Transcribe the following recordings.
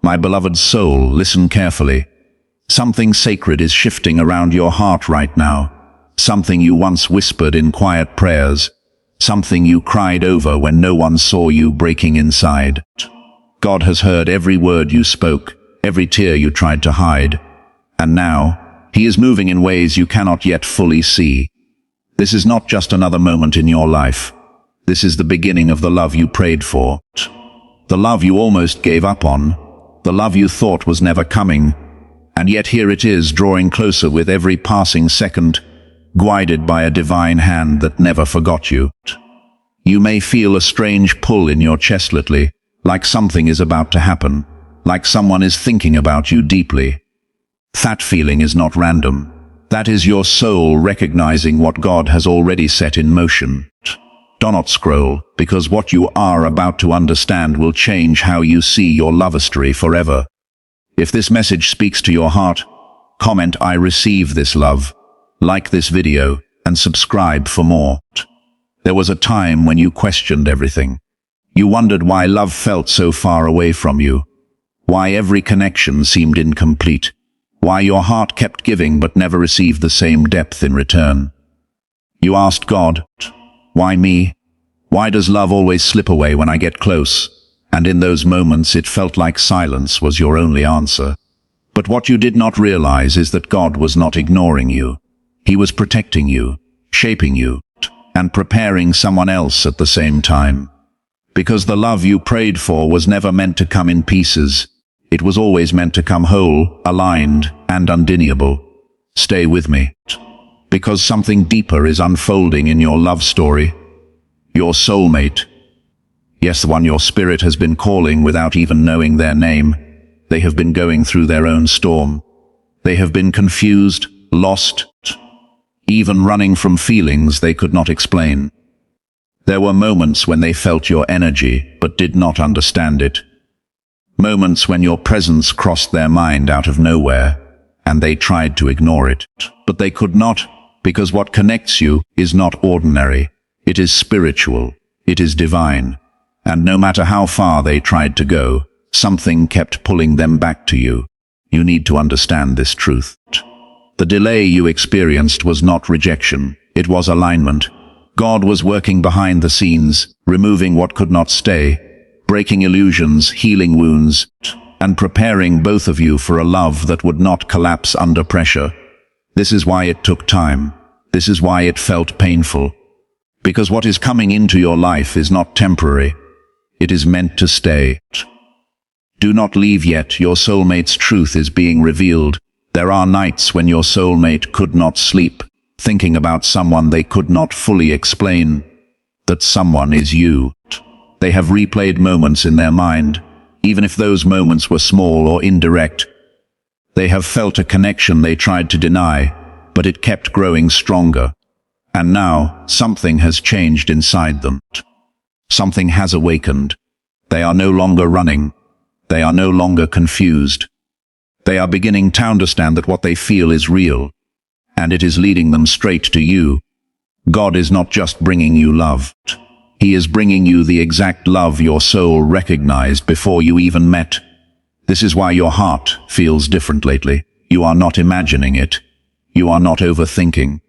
My beloved soul, listen carefully. Something sacred is shifting around your heart right now. Something you once whispered in quiet prayers. Something you cried over when no one saw you breaking inside. God has heard every word you spoke, every tear you tried to hide. And now, He is moving in ways you cannot yet fully see. This is not just another moment in your life. This is the beginning of the love you prayed for. The love you almost gave up on. The love you thought was never coming. And yet here it is, drawing closer with every passing second, guided by a divine hand that never forgot you. You may feel a strange pull in your chest lately, like something is about to happen, like someone is thinking about you deeply. That feeling is not random. That is your soul recognizing what God has already set in motion. Do not scroll, because what you are about to understand will change how you see your lovestory forever. If this message speaks to your heart, comment "I receive this love," like this video, and subscribe for more. There was a time when you questioned everything. You wondered why love felt so far away from you, why every connection seemed incomplete, why your heart kept giving but never received the same depth in return. You asked God, "Why me? Why does love always slip away when I get close?" And in those moments it felt like silence was your only answer. But what you did not realize is that God was not ignoring you. He was protecting you, shaping you, and preparing someone else at the same time. Because the love you prayed for was never meant to come in pieces. It was always meant to come whole, aligned, and undeniable. Stay with me. Because something deeper is unfolding in your love story. Your soulmate. Yes, the one your spirit has been calling without even knowing their name. They have been going through their own storm. They have been confused, lost, even running from feelings they could not explain. There were moments when they felt your energy, but did not understand it. Moments when your presence crossed their mind out of nowhere, and they tried to ignore it. But they could not, because what connects you is not ordinary. It is spiritual. It is divine. And no matter how far they tried to go, something kept pulling them back to you. You need to understand this truth. The delay you experienced was not rejection. It was alignment. God was working behind the scenes, removing what could not stay, breaking illusions, healing wounds, and preparing both of you for a love that would not collapse under pressure. This is why it took time. This is why it felt painful. Because what is coming into your life is not temporary. It is meant to stay. Do not leave yet. Your soulmate's truth is being revealed. There are nights when your soulmate could not sleep, thinking about someone they could not fully explain. That someone is you. They have replayed moments in their mind, even if those moments were small or indirect. They have felt a connection they tried to deny, but it kept growing stronger. And now, something has changed inside them. Something has awakened. They are no longer running. They are no longer confused. They are beginning to understand that what they feel is real, and it is leading them straight to you. God is not just bringing you love. He is bringing you the exact love your soul recognized before you even met. This is why your heart feels different lately. You are not imagining it. You are not overthinking.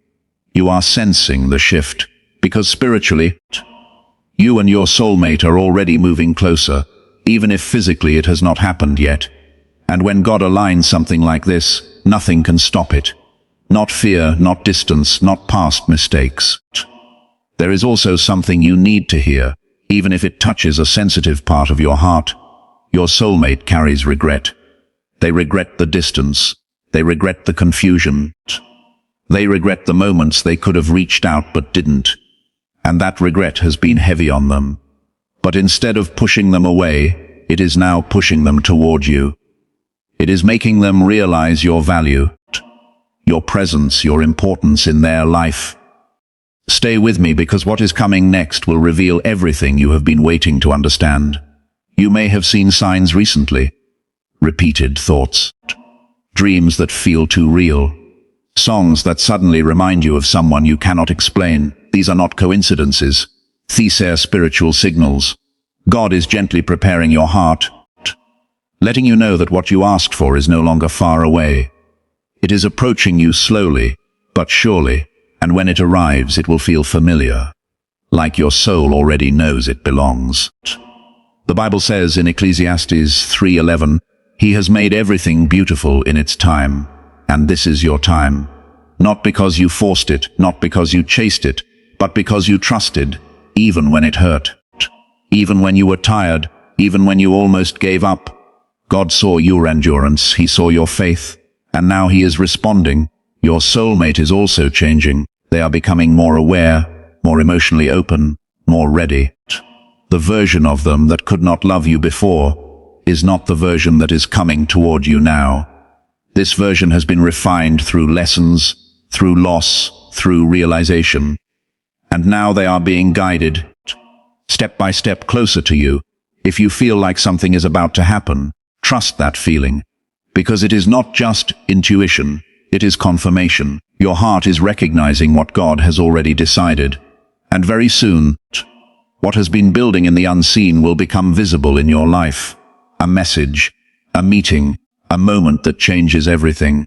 You are sensing the shift, because spiritually, you and your soulmate are already moving closer, even if physically it has not happened yet. And when God aligns something like this, nothing can stop it. Not fear, not distance, not past mistakes. There is also something you need to hear, even if it touches a sensitive part of your heart. Your soulmate carries regret. They regret the distance. They regret the confusion. They regret the moments they could have reached out but didn't. And that regret has been heavy on them. But instead of pushing them away, it is now pushing them toward you. It is making them realize your value, your presence, your importance in their life. Stay with me, because what is coming next will reveal everything you have been waiting to understand. You may have seen signs recently. Repeated thoughts. Dreams that feel too real. Songs that suddenly remind you of someone you cannot explain. These are not coincidences. These are spiritual signals. God is gently preparing your heart. letting you know that what you asked for is no longer far away. It is approaching you slowly, but surely, and when it arrives it will feel familiar, like your soul already knows it belongs. The Bible says in Ecclesiastes 3:11, "He has made everything beautiful in its time, and this is your time. Not because you forced it, not because you chased it, but because you trusted, even when it hurt. Even when you were tired, even when you almost gave up. God saw your endurance, He saw your faith, and now He is responding. Your soulmate is also changing. They are becoming more aware, more emotionally open, more ready. The version of them that could not love you before is not the version that is coming toward you now. This version has been refined through lessons, through loss, through realization. And now they are being guided, step by step closer to you. If you feel like something is about to happen, trust that feeling. Because it is not just intuition, it is confirmation. Your heart is recognizing what God has already decided. And very soon, what has been building in the unseen will become visible in your life. A message, a meeting, a moment that changes everything.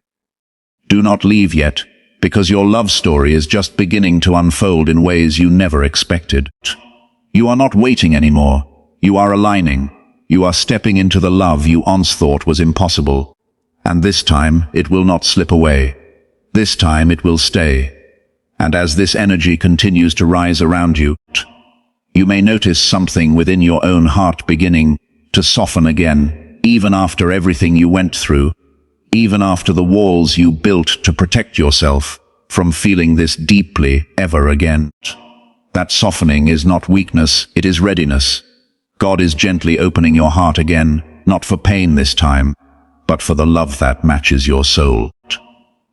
Do not leave yet, because your love story is just beginning to unfold in ways you never expected. You are not waiting anymore. You are aligning. You are stepping into the love you once thought was impossible. And this time, it will not slip away. This time, it will stay. And as this energy continues to rise around you, you may notice something within your own heart beginning to soften again, even after everything you went through, even after the walls you built to protect yourself from feeling this deeply ever again. That softening is not weakness, it is readiness. God is gently opening your heart again, not for pain this time, but for the love that matches your soul.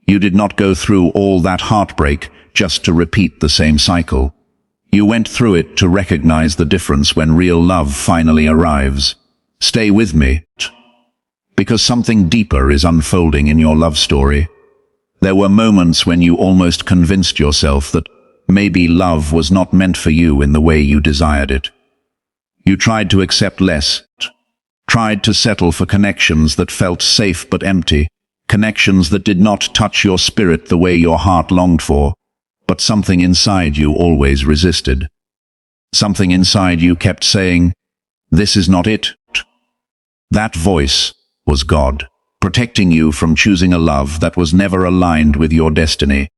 You did not go through all that heartbreak just to repeat the same cycle. You went through it to recognize the difference when real love finally arrives. Stay with me, because something deeper is unfolding in your love story. There were moments when you almost convinced yourself that maybe love was not meant for you in the way you desired it. You tried to accept less, tried to settle for connections that felt safe but empty, connections that did not touch your spirit the way your heart longed for. But something inside you always resisted. Something inside you kept saying, "This is not it." That voice was God, protecting you from choosing a love that was never aligned with your destiny.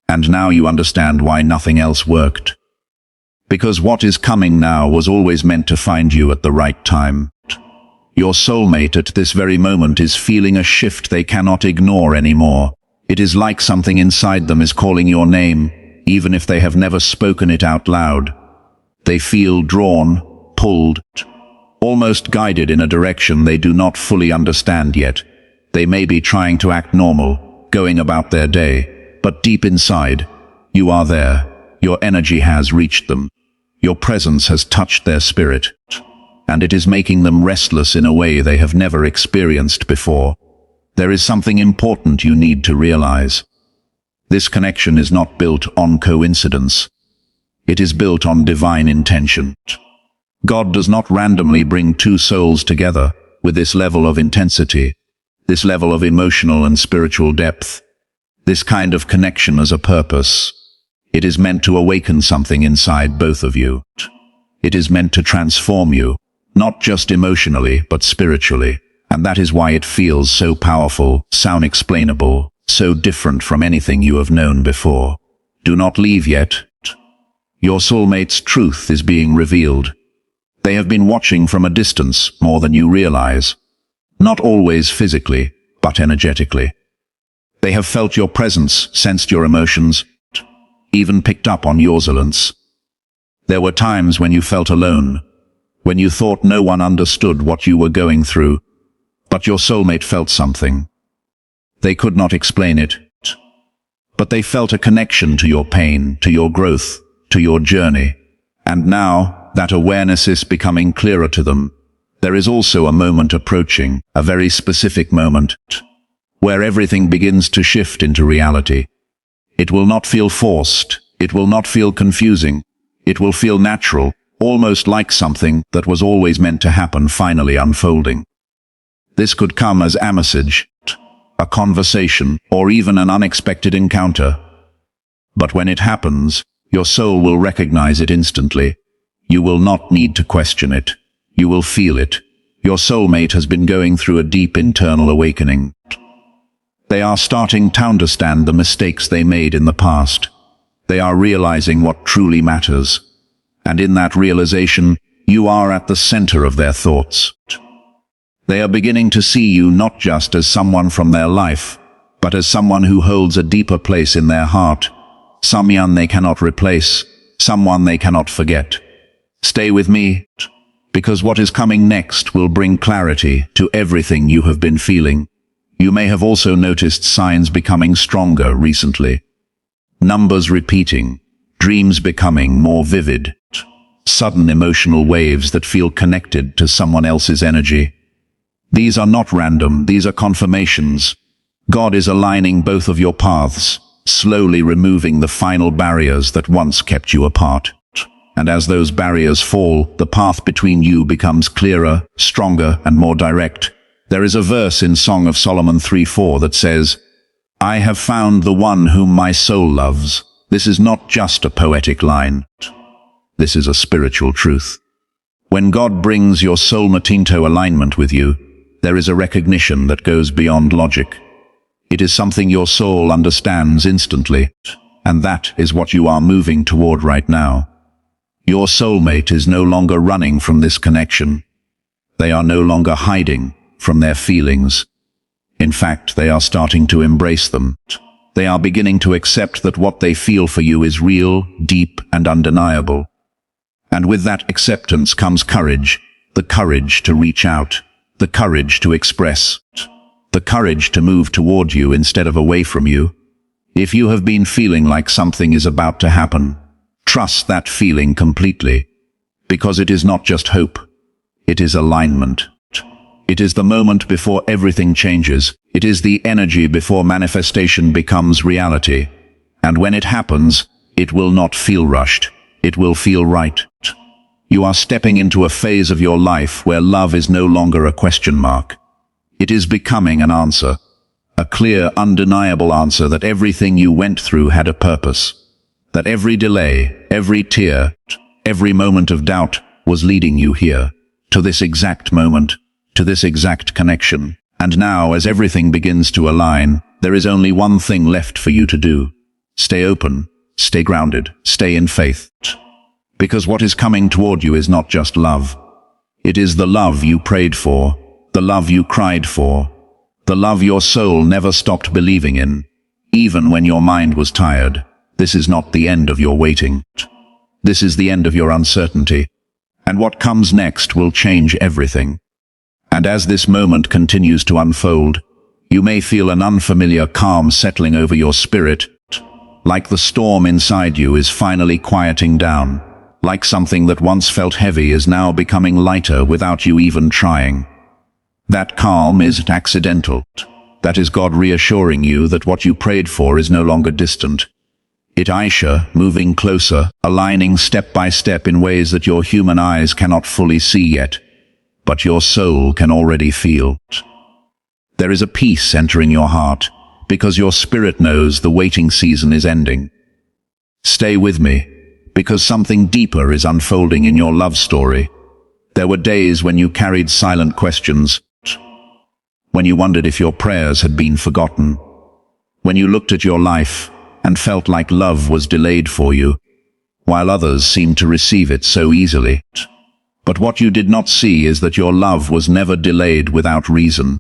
And now you understand why nothing else worked. Because what is coming now was always meant to find you at the right time. Your soulmate at this very moment is feeling a shift they cannot ignore anymore. It is like something inside them is calling your name, even if they have never spoken it out loud. They feel drawn, pulled, almost guided in a direction they do not fully understand yet. They may be trying to act normal, going about their day, but deep inside, you are there. Your energy has reached them. Your presence has touched their spirit, and it is making them restless in a way they have never experienced before. There is something important you need to realize. This connection is not built on coincidence. It is built on divine intention. God does not randomly bring two souls together with this level of intensity, this level of emotional and spiritual depth, this kind of connection as a purpose. It is meant to awaken something inside both of you. It is meant to transform you, not just emotionally, but spiritually. And that is why it feels so powerful, so unexplainable, so different from anything you have known before. Do not leave yet. Your soulmate's truth is being revealed. They have been watching from a distance more than you realize. Not always physically, but energetically. They have felt your presence, sensed your emotions, even picked up on your resilience. There were times when you felt alone, when you thought no one understood what you were going through, but your soulmate felt something. They could not explain it, but they felt a connection to your pain, to your growth, to your journey. And now, that awareness is becoming clearer to them. There is also a moment approaching, a very specific moment, where everything begins to shift into reality. It will not feel forced, it will not feel confusing, it will feel natural, almost like something that was always meant to happen finally unfolding. This could come as a message, a conversation, or even an unexpected encounter. But when it happens, your soul will recognize it instantly. You will not need to question it. You will feel it. Your soulmate has been going through a deep internal awakening. They are starting to understand the mistakes they made in the past. They are realizing what truly matters. And in that realization, you are at the center of their thoughts. They are beginning to see you not just as someone from their life, but as someone who holds a deeper place in their heart, someone they cannot replace, someone they cannot forget. Stay with me, because what is coming next will bring clarity to everything you have been feeling. You may have also noticed signs becoming stronger recently. Numbers repeating, dreams becoming more vivid, sudden emotional waves that feel connected to someone else's energy. These are not random, these are confirmations. God is aligning both of your paths, slowly removing the final barriers that once kept you apart. And as those barriers fall, the path between you becomes clearer, stronger, and more direct. There is a verse in Song of Solomon 3:4 that says, "I have found the one whom my soul loves." This is not just a poetic line. This is a spiritual truth. When God brings your soulmate into alignment with you, there is a recognition that goes beyond logic. It is something your soul understands instantly, and that is what you are moving toward right now. Your soulmate is no longer running from this connection. They are no longer hiding from their feelings. In fact, they are starting to embrace them. They are beginning to accept that what they feel for you is real, deep, and undeniable. And with that acceptance comes courage, the courage to reach out, the courage to express, the courage to move toward you instead of away from you. If you have been feeling like something is about to happen, trust that feeling completely, because it is not just hope, it is alignment. It is the moment before everything changes. It is the energy before manifestation becomes reality. And when it happens, it will not feel rushed. It will feel right. You are stepping into a phase of your life where love is no longer a question mark. It is becoming an answer, a clear, undeniable answer that everything you went through had a purpose. That every delay, every tear, every moment of doubt was leading you here, to this exact moment, to this exact connection. And now, as everything begins to align, there is only one thing left for you to do. Stay open, stay grounded, stay in faith. Because what is coming toward you is not just love. It is the love you prayed for, the love you cried for, the love your soul never stopped believing in, even when your mind was tired. This is not the end of your waiting. This is the end of your uncertainty. And what comes next will change everything. And as this moment continues to unfold, you may feel an unfamiliar calm settling over your spirit, like the storm inside you is finally quieting down, like something that once felt heavy is now becoming lighter without you even trying. That calm isn't accidental. That is God reassuring you that what you prayed for is no longer distant. It Aisha, moving closer, aligning step by step in ways that your human eyes cannot fully see yet, but your soul can already feel. There is a peace entering your heart, because your spirit knows the waiting season is ending. Stay with me, because something deeper is unfolding in your love story. There were days when you carried silent questions, when you wondered if your prayers had been forgotten, when you looked at your life and felt like love was delayed for you, while others seemed to receive it so easily. But what you did not see is that your love was never delayed without reason.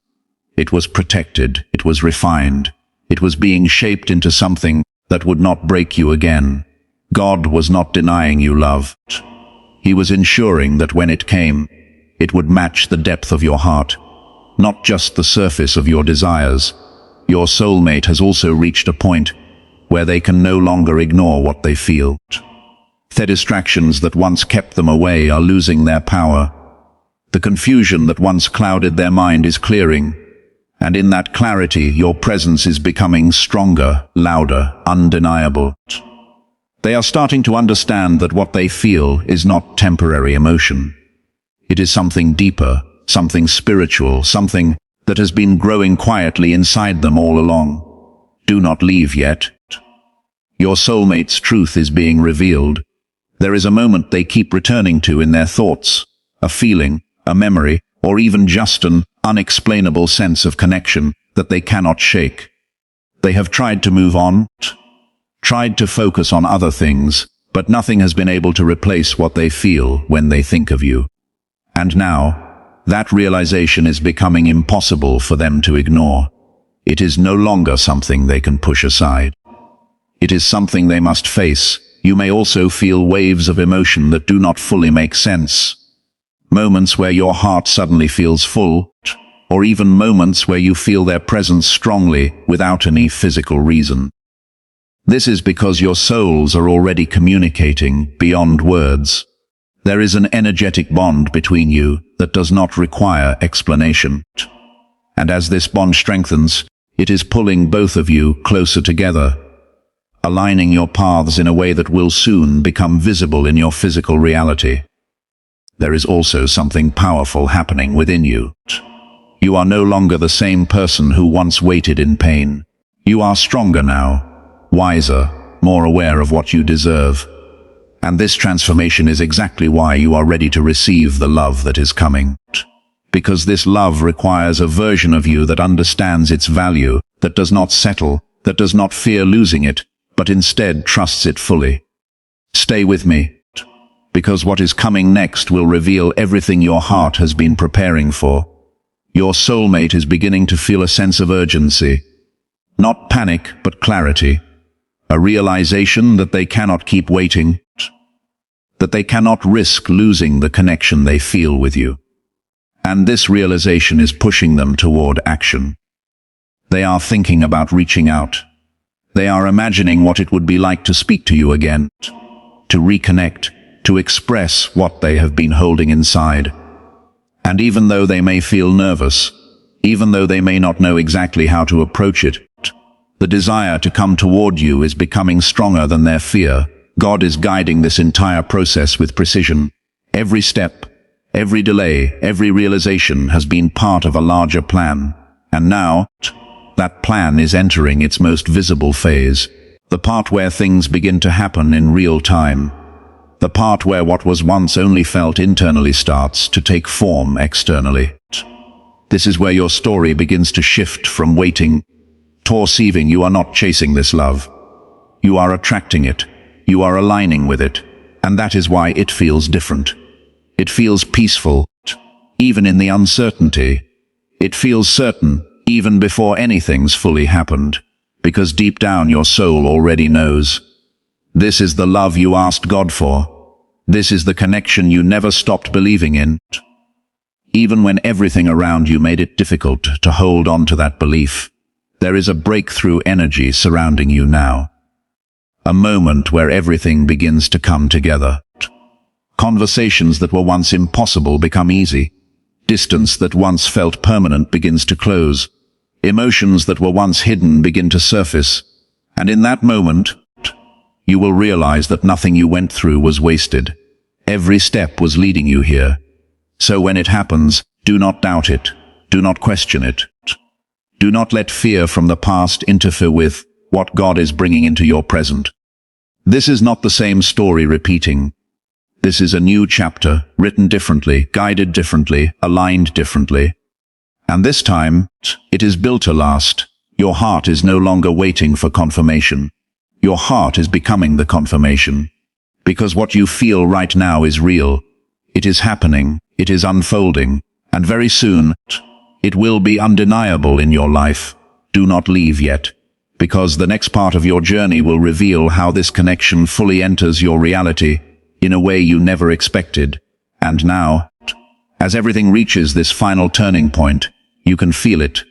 It was protected, it was refined, it was being shaped into something that would not break you again. God was not denying you love. He was ensuring that when it came, it would match the depth of your heart, not just the surface of your desires. Your soulmate has also reached a point where they can no longer ignore what they feel. The distractions that once kept them away are losing their power. The confusion that once clouded their mind is clearing, and in that clarity your presence is becoming stronger, louder, undeniable. They are starting to understand that what they feel is not temporary emotion. It is something deeper, something spiritual, something that has been growing quietly inside them all along. Do not leave yet. Your soulmate's truth is being revealed. There is a moment they keep returning to in their thoughts, a feeling, a memory, or even just an unexplainable sense of connection that they cannot shake. They have tried to move on, tried to focus on other things, but nothing has been able to replace what they feel when they think of you. And now, that realization is becoming impossible for them to ignore. It is no longer something they can push aside. It is something they must face. You may also feel waves of emotion that do not fully make sense. Moments where your heart suddenly feels full, or even moments where you feel their presence strongly without any physical reason. This is because your souls are already communicating beyond words. There is an energetic bond between you that does not require explanation. And as this bond strengthens, it is pulling both of you closer together, aligning your paths in a way that will soon become visible in your physical reality. There is also something powerful happening within you. You are no longer the same person who once waited in pain. You are stronger now, wiser, more aware of what you deserve. And this transformation is exactly why you are ready to receive the love that is coming. Because this love requires a version of you that understands its value, that does not settle, that does not fear losing it, but instead trusts it fully. Stay with me, because what is coming next will reveal everything your heart has been preparing for. Your soulmate is beginning to feel a sense of urgency. Not panic, but clarity. A realization that they cannot keep waiting, that they cannot risk losing the connection they feel with you. And this realization is pushing them toward action. They are thinking about reaching out. They are imagining what it would be like to speak to you again, to reconnect, to express what they have been holding inside. And even though they may feel nervous, even though they may not know exactly how to approach it, the desire to come toward you is becoming stronger than their fear. God is guiding this entire process with precision. Every step, every delay, every realization has been part of a larger plan. And now, that plan is entering its most visible phase. The part where things begin to happen in real time. The part where what was once only felt internally starts to take form externally. This is where your story begins to shift from waiting to receiving. You are not chasing this love. You are attracting it. You are aligning with it. And that is why it feels different. It feels peaceful, even in the uncertainty. It feels certain, even before anything's fully happened. Because deep down your soul already knows. This is the love you asked God for. This is the connection you never stopped believing in. Even when everything around you made it difficult to hold on to that belief, there is a breakthrough energy surrounding you now. A moment where everything begins to come together. Conversations that were once impossible become easy. Distance that once felt permanent begins to close. Emotions that were once hidden begin to surface. And in that moment, you will realize that nothing you went through was wasted. Every step was leading you here. So when it happens, do not doubt it. Do not question it. Do not let fear from the past interfere with what God is bringing into your present. This is not the same story repeating. This is a new chapter, written differently, guided differently, aligned differently. And this time, it is built to last. Your heart is no longer waiting for confirmation. Your heart is becoming the confirmation. Because what you feel right now is real. It is happening, it is unfolding, and very soon, it will be undeniable in your life. Do not leave yet, because the next part of your journey will reveal how this connection fully enters your reality in a way you never expected. And now, as everything reaches this final turning point, you can feel it.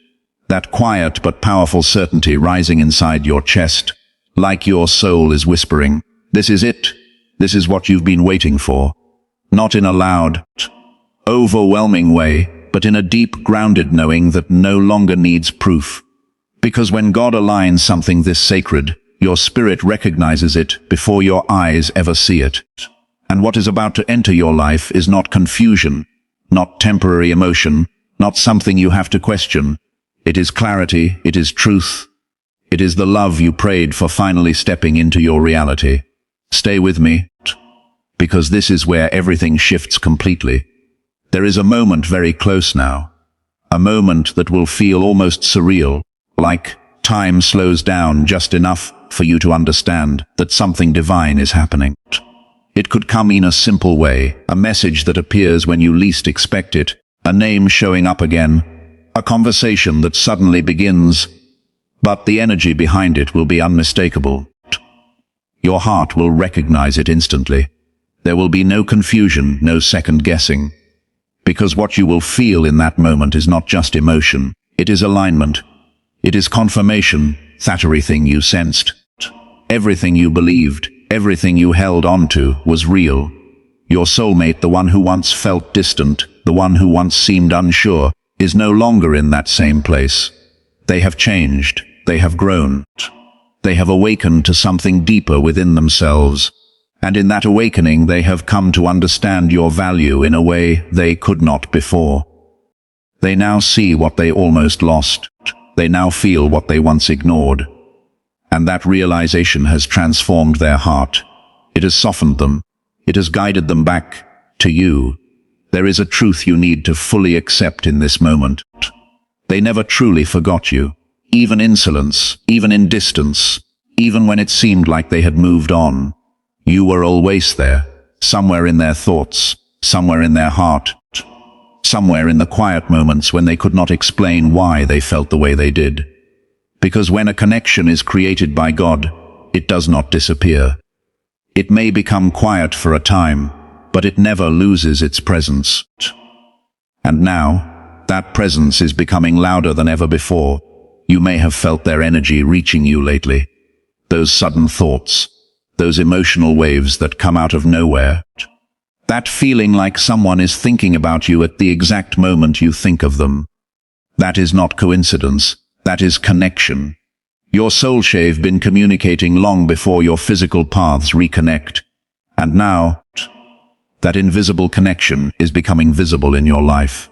That quiet but powerful certainty rising inside your chest, like your soul is whispering, "This is it. This is what you've been waiting for." Not in a loud, overwhelming way, but in a deep, grounded knowing that no longer needs proof. Because when God aligns something this sacred, your spirit recognizes it before your eyes ever see it. And what is about to enter your life is not confusion, not temporary emotion, not something you have to question. It is clarity, it is truth. It is the love you prayed for finally stepping into your reality. Stay with me, because this is where everything shifts completely. There is a moment very close now. A moment that will feel almost surreal, like time slows down just enough for you to understand that something divine is happening. It could come in a simple way, a message that appears when you least expect it, a name showing up again, a conversation that suddenly begins, but the energy behind it will be unmistakable. Your heart will recognize it instantly. There will be no confusion, no second guessing. Because what you will feel in that moment is not just emotion, it is alignment. It is confirmation that everything you sensed, everything you believed, everything you held on to was real. Your soulmate, the one who once felt distant, the one who once seemed unsure, is no longer in that same place. They have changed, they have grown. They have awakened to something deeper within themselves. And in that awakening they have come to understand your value in a way they could not before. They now see what they almost lost. They now feel what they once ignored. And that realization has transformed their heart. It has softened them. It has guided them back to you. There is a truth you need to fully accept in this moment. They never truly forgot you. Even in silence, even in distance, even when it seemed like they had moved on. You were always there, somewhere in their thoughts, somewhere in their heart, somewhere in the quiet moments when they could not explain why they felt the way they did. Because when a connection is created by God, it does not disappear. It may become quiet for a time, but it never loses its presence. And now, that presence is becoming louder than ever before. You may have felt their energy reaching you lately. Those sudden thoughts, those emotional waves that come out of nowhere. That feeling like someone is thinking about you at the exact moment you think of them. That is not coincidence, that is connection. Your soul shave been communicating long before your physical paths reconnect. And now, that invisible connection is becoming visible in your life.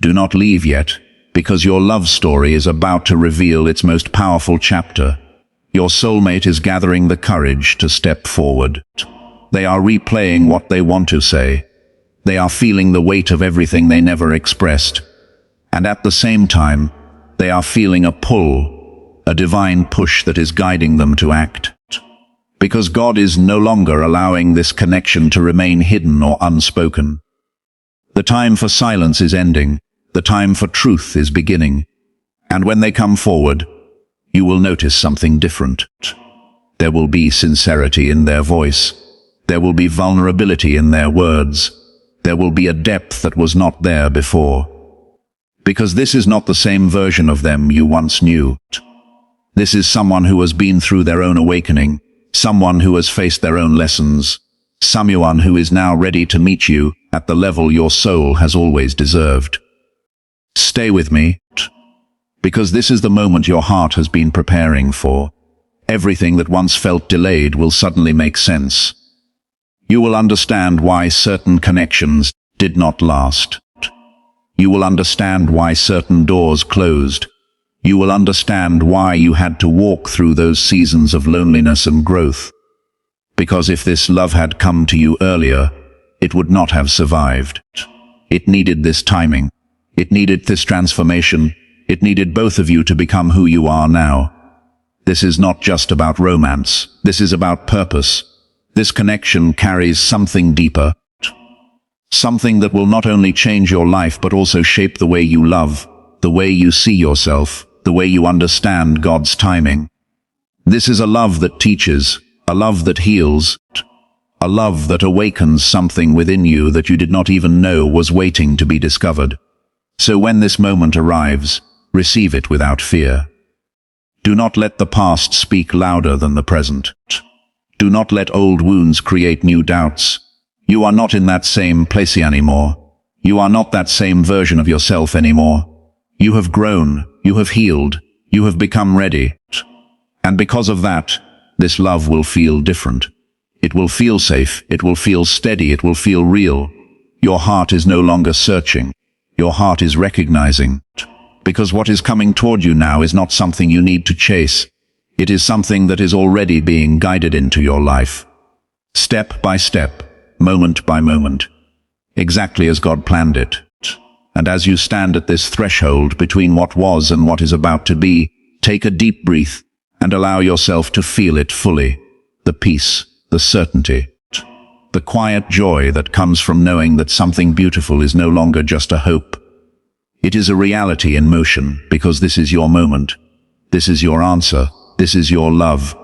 Do not leave yet, because your love story is about to reveal its most powerful chapter. Your soulmate is gathering the courage to step forward. They are replaying what they want to say. They are feeling the weight of everything they never expressed. And at the same time, they are feeling a pull, a divine push that is guiding them to act. Because God is no longer allowing this connection to remain hidden or unspoken. The time for silence is ending. The time for truth is beginning. And when they come forward, you will notice something different. There will be sincerity in their voice. There will be vulnerability in their words. There will be a depth that was not there before. Because this is not the same version of them you once knew. This is someone who has been through their own awakening, someone who has faced their own lessons, someone who is now ready to meet you at the level your soul has always deserved. Stay with me, because this is the moment your heart has been preparing for. Everything that once felt delayed will suddenly make sense. You will understand why certain connections did not last. You will understand why certain doors closed. You will understand why you had to walk through those seasons of loneliness and growth. Because if this love had come to you earlier, it would not have survived. It needed this timing. It needed this transformation. It needed both of you to become who you are now. This is not just about romance. This is about purpose. This connection carries something deeper. Something that will not only change your life but also shape the way you love, the way you see yourself, the way you understand God's timing. This is a love that teaches, a love that heals, a love that awakens something within you that you did not even know was waiting to be discovered. So when this moment arrives, receive it without fear. Do not let the past speak louder than the present. Do not let old wounds create new doubts. You are not in that same place anymore. You are not that same version of yourself anymore. You have grown, you have healed, you have become ready. And because of that, this love will feel different. It will feel safe, it will feel steady, it will feel real. Your heart is no longer searching. Your heart is recognizing. Because what is coming toward you now is not something you need to chase. It is something that is already being guided into your life. Step by step, moment by moment. Exactly as God planned it. And as you stand at this threshold between what was and what is about to be, take a deep breath and allow yourself to feel it fully. The peace, the certainty, the quiet joy that comes from knowing that something beautiful is no longer just a hope. It is a reality in motion, because this is your moment. This is your answer. This is your love,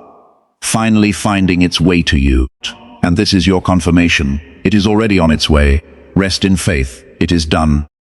finally finding its way to you. And this is your confirmation. It is already on its way. Rest in faith. It is done.